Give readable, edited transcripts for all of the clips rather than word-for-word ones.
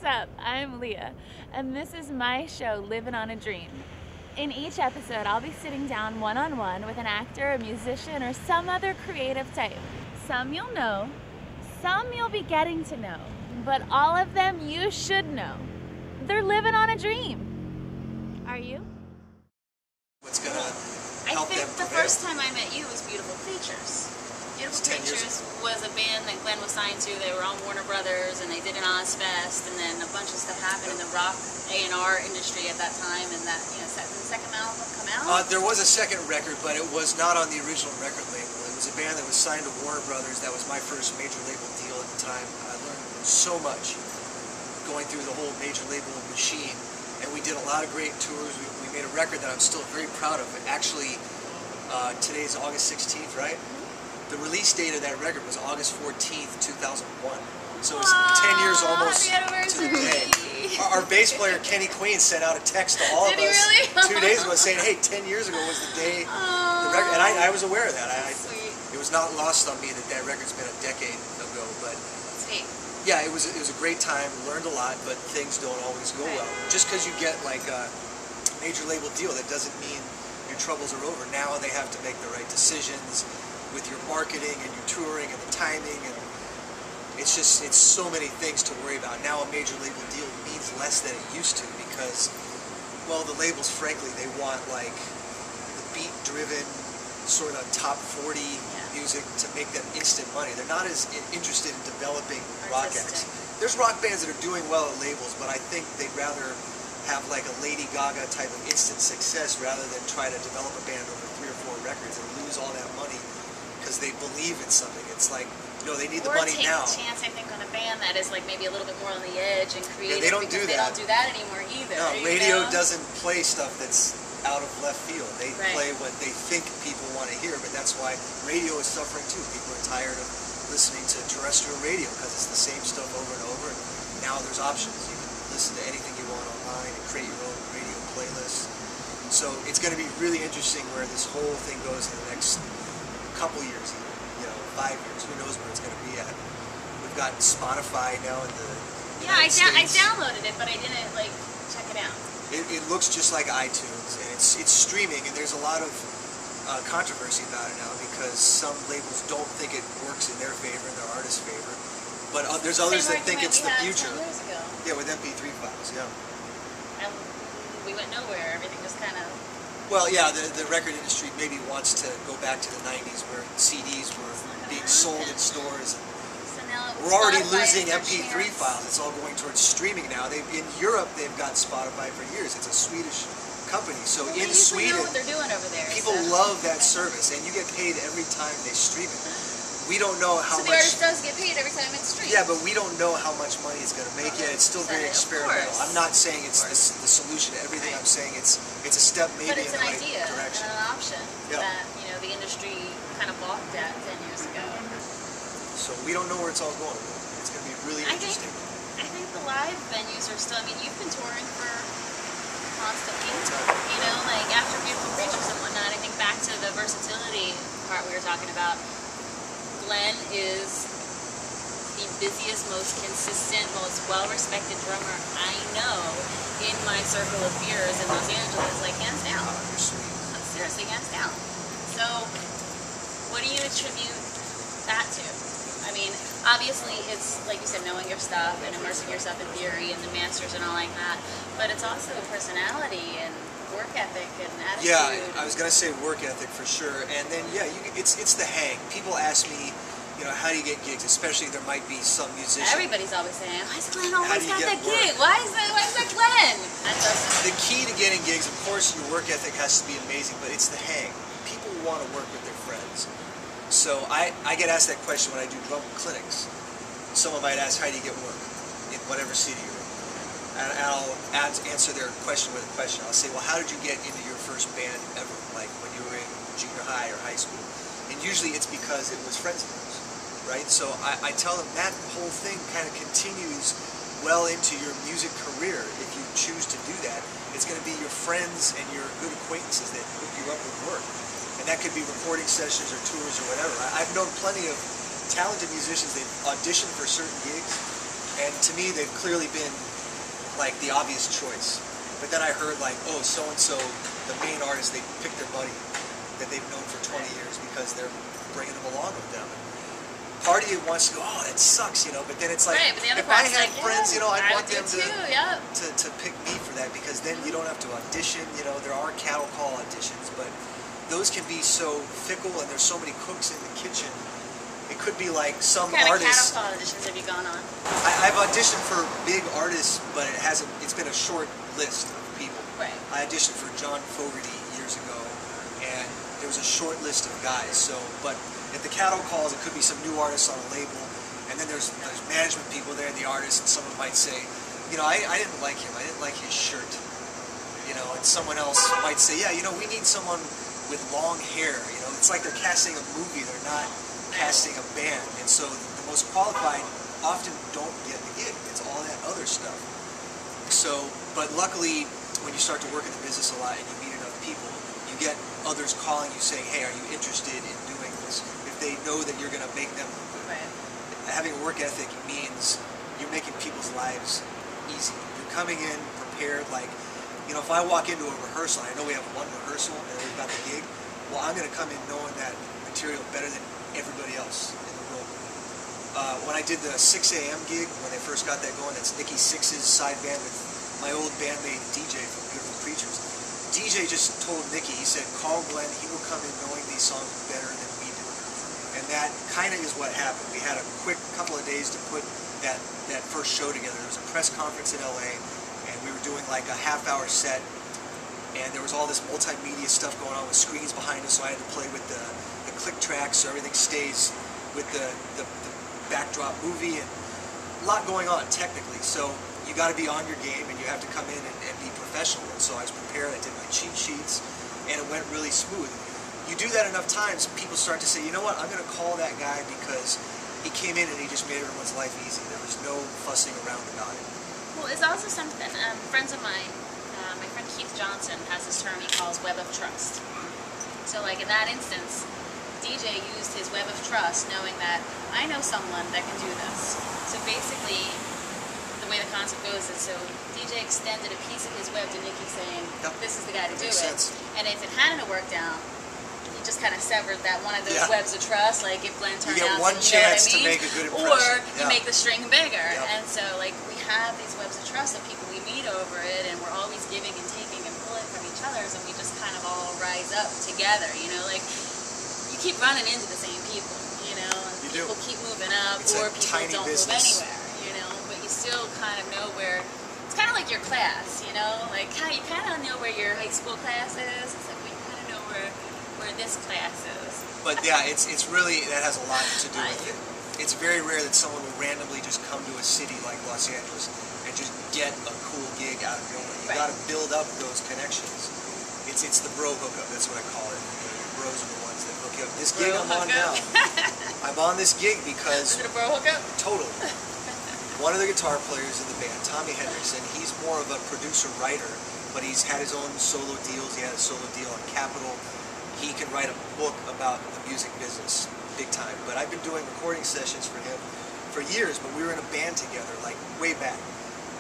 up? I'm Leah, and this is my show, Livin' on a Dream. In each episode, I'll be sitting down one-on-one with an actor, a musician, or some other creative type. Some you'll know, some you'll be getting to know, but all of them you should know. They're living on a dream. Are you? What's gonna I help think them the prevail? first time I met you was Beautiful Creatures. Beautiful It's 10 years Creatures was a band that Glen was signed to. They were on Warner Brothers, and they did an Ozfest, and then a bunch of stuff happened in the rock A&R industry at that time. And that, you know, did the second album come out? There was a second record, but it was not on the original record label. It was a band that was signed to Warner Brothers. That was my first major label deal at the time. I learned so much going through the whole major label machine, and we did a lot of great tours. We made a record that I'm still very proud of. Actually, today's August 16th, right? The release date of that record was August 14th, 2001. So it was 10 years almost to the day. Our bass player, Kenny Queen, sent out a text to all of us really? 2 days ago saying, hey, 10 years ago was the day the record, and I was aware of that. Sweet. It was not lost on me that record's been a decade ago, but Sweet. yeah, it was a great time, learned a lot, but things don't always go well. Just because you get like a major label deal, that doesn't mean your troubles are over. Now they have to make the right decisions with your marketing and your touring and the timing, and it's so many things to worry about. Now a major label deal means less than it used to because, well, the labels, frankly, they want like the beat-driven sort of top 40 music to make them instant money. They're not as interested in developing rock acts. There's rock bands that are doing well at labels, but I think they'd rather have like a Lady Gaga type of instant success rather than try to develop a band over 3 or 4 records and lose all that money because they believe in something. It's like, no, they need the money now. Or take a chance, I think, on a band that is like maybe a little bit more on the edge and creative. Yeah, they don't do that. They don't do that anymore either. No, radio doesn't play stuff that's out of left field. They play what they think people want to hear, but that's why radio is suffering too. People are tired of listening to terrestrial radio because it's the same stuff over and over. And now there's options. You can listen to anything you want online and create your own radio playlist. So it's going to be really interesting where this whole thing goes in the next couple years, 5 years. Who knows where it's going to be at? We've got Spotify now in the I United States. downloaded it, but I didn't like check it out. It looks just like iTunes, and it's streaming, and there's a lot of controversy about it now because some labels don't think it works in their favor, in their artist's favor, but there's others that think it's the future. 10 years ago. Yeah, with MP3 files, yeah. And we went nowhere. Everything just kind of... Well, yeah, the record industry maybe wants to go back to the 90s where CDs were being sold in stores. So now We're already Spotify losing is their MP3 chance. files. It's all going towards streaming now. In Europe, they've got Spotify for years. It's a Swedish company. So Well, in they usually Sweden, know what they're doing over there. people love that service, and you get paid every time they stream it. We don't know how So the much... artist does get paid every time it's streamed. Yeah, but we don't know how much money it's going to make yet. It's still very Of experimental. course. I'm not saying it's the solution to everything. I'm saying it's a step maybe But it's in an the right idea direction. and an option Yeah. that the industry kind of balked at 10 years ago. So we don't know where it's all going. It's going to be really interesting. I think the live venues are still. I mean, you've been touring for constantly. Like after Beautiful Creatures and whatnot. I think back to the versatility part we were talking about. Glen is the busiest, most consistent, most well-respected drummer I know in my circle of peers in Los Angeles, like hands down. You're sweet. Seriously, hands down. So, what do you attribute that to? I mean, obviously it's, like you said, knowing your stuff and immersing yourself in theory and the masters and all like that, but it's also personality and work ethic and attitude. Yeah, I was going to say work ethic for sure. And then, yeah, it's the hang. People ask me, how do you get gigs? Especially there might be some musicians. Everybody's always saying, why is Glen always do you got get that work? gig? Why is that Glen? That doesn't... The key to getting gigs, of course, your work ethic has to be amazing, but it's the hang. People want to work with their friends. So I get asked that question when I do drum clinics. Someone might ask, how do you get work in whatever city you're in? And I'll answer their question with a question. I'll say, well, how did you get into your first band ever, like when you were in junior high or high school? And usually it's because it was friends of theirs, right? So I tell them that whole thing kind of continues well into your music career. If you choose to do that, it's going to be your friends and your good acquaintances that hook you up with work. And that could be recording sessions or tours or whatever. I've known plenty of talented musicians. They've auditioned for certain gigs, And to me, they've clearly been like the obvious choice. But then I heard like, oh, so-and-so, the main artist, they picked their buddy that they've known for 20 years because they're bringing them along with them. Part of you wants to go, oh, that sucks, you know, but then it's like, right, but the other if I had like, friends, you know, I'd want them yep. to pick me for that, because then you don't have to audition, you know, there are cattle call auditions, but those can be so fickle, and there's so many cooks in the kitchen. It could be like some what kind artists. of cattle call auditions have you gone on? I've auditioned for big artists, but it's been a short list of people. Right. I auditioned for John Fogerty years ago, and there was a short list of guys, so, but at the cattle calls, it could be some new artists on a label, and then there's management people there, and the artists, and someone might say, you know, I didn't like him, I didn't like his shirt, you know, and someone else might say, yeah, you know, we need someone with long hair, you know, it's like they're casting a movie, they're not casting a band, and so the most qualified often don't get the gig, it's all that other stuff. So, but luckily, when you start to work in the business a lot and you meet enough people, you get others calling you saying, hey, are you interested in doing this? If they know that you're going to make them, right. Having a work ethic means you're making people's lives easy. You're coming in prepared, like, you know, if I walk into a rehearsal, I know we have one rehearsal and we've got the gig, well, I'm going to come in knowing that material better than everybody else in the room. When I did the 6 a.m. gig, when they first got that going, that's Nikki Sixx's side band with my old bandmate DJ from Beautiful Creatures. DJ just told Nikki, he said, call Glenn, he will come in knowing these songs better than we do. And that kind of is what happened. We had a quick couple of days to put that first show together. There was a press conference in LA, and we were doing like a half-hour set, and there was all this multimedia stuff going on with screens behind us, so I had to play with the click tracks so everything stays with the backdrop movie, and a lot going on technically. So you got to be on your game, and you have to come in and be professional. And so I was prepared, I did my cheat sheets, and it went really smooth. You do that enough times, people start to say, you know what, I'm going to call that guy because he came in and he just made everyone's life easy. There was no fussing around about it. Well, it's also something, friends of mine, my friend Keith Johnson has this term he calls web of trust. So like in that instance, DJ used his web of trust knowing that I know someone that can do this. So basically, the way the concept goes is, so DJ extended a piece of his web to Nikki saying, this is the guy to do it. Sense. And if it hadn't worked out, he just kind of severed that one of those webs of trust, like if Glenn turned out, one you know what I chance mean? to make a good impression. Or you make the string bigger. Yep. And so like we have these webs of trust of people we meet over it, and we're always giving and taking and pulling from each other's, and we just kind of all rise up together, you know, like you keep running into the same people, you know, and people keep moving up, it's or people don't move anywhere, you know, but you still kind of know where, it's kind of like your class, you know, like you kind of know where your high school class is, it's like we kind of know where this class is. But yeah, it's really, that has a lot to do with it. It's very rare that someone will randomly just come to a city like Los Angeles and just get a cool gig out of nowhere. You got to build up those connections. It's the bro hookup, that's what I call it. You know, your bros are the ones that hook you up. This gig I'm on now, I'm on this gig because... Is it a bro hookup? Totally. One of the guitar players in the band, Tommy Hendrickson, he's more of a producer-writer, but he's had his own solo deals. He had a solo deal on Capitol. He can write a book about the music business, big time. But I've been doing recording sessions for him for years, but we were in a band together, like way back.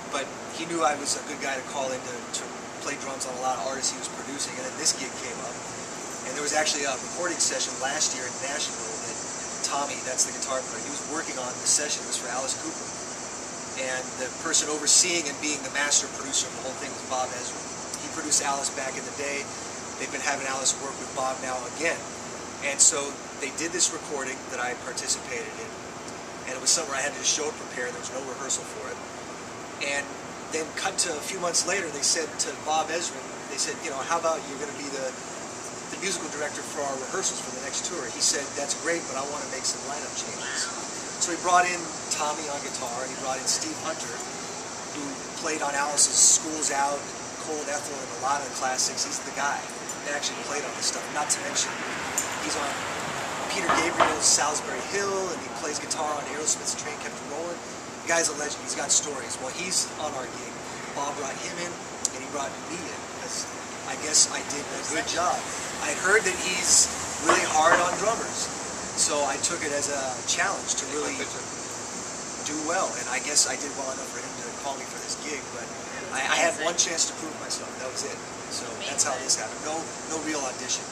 But he knew I was a good guy to call in to play drums on a lot of artists he was producing, and then this gig came up. And there was actually a recording session last year in Nashville that Tommy, that's the guitar player, he was working on the session. It was for Alice Cooper. And the person overseeing and being the master producer of the whole thing was Bob Ezrin. He produced Alice back in the day. They've been having Alice work with Bob now again. And so they did this recording that I participated in. And it was something where I had to just show up prepared. There was no rehearsal for it. And then cut to a few months later, they said to Bob Ezrin, they said, you know, how about you're going to be the musical director for our rehearsals for the next tour? He said, that's great, but I want to make some lineup changes. So he brought in Tommy on guitar, and he brought in Steve Hunter, who played on Alice's School's Out, Cold Ethel, and a lot of the classics. He's the guy that actually played on this stuff. Not to mention, he's on Peter Gabriel's Salisbury Hill, and he plays guitar on Aerosmith's Train Kept Rolling. The guy's a legend. He's got stories. Well, he's on our gig. Bob brought him in, and he brought me in, because I guess I did a good job. I heard that he's really hard on drummers. So I took it as a challenge to really do well. And I guess I did well enough for him to call me for this gig, but I had one chance to prove myself. That was it. So that's how this happened. No real audition.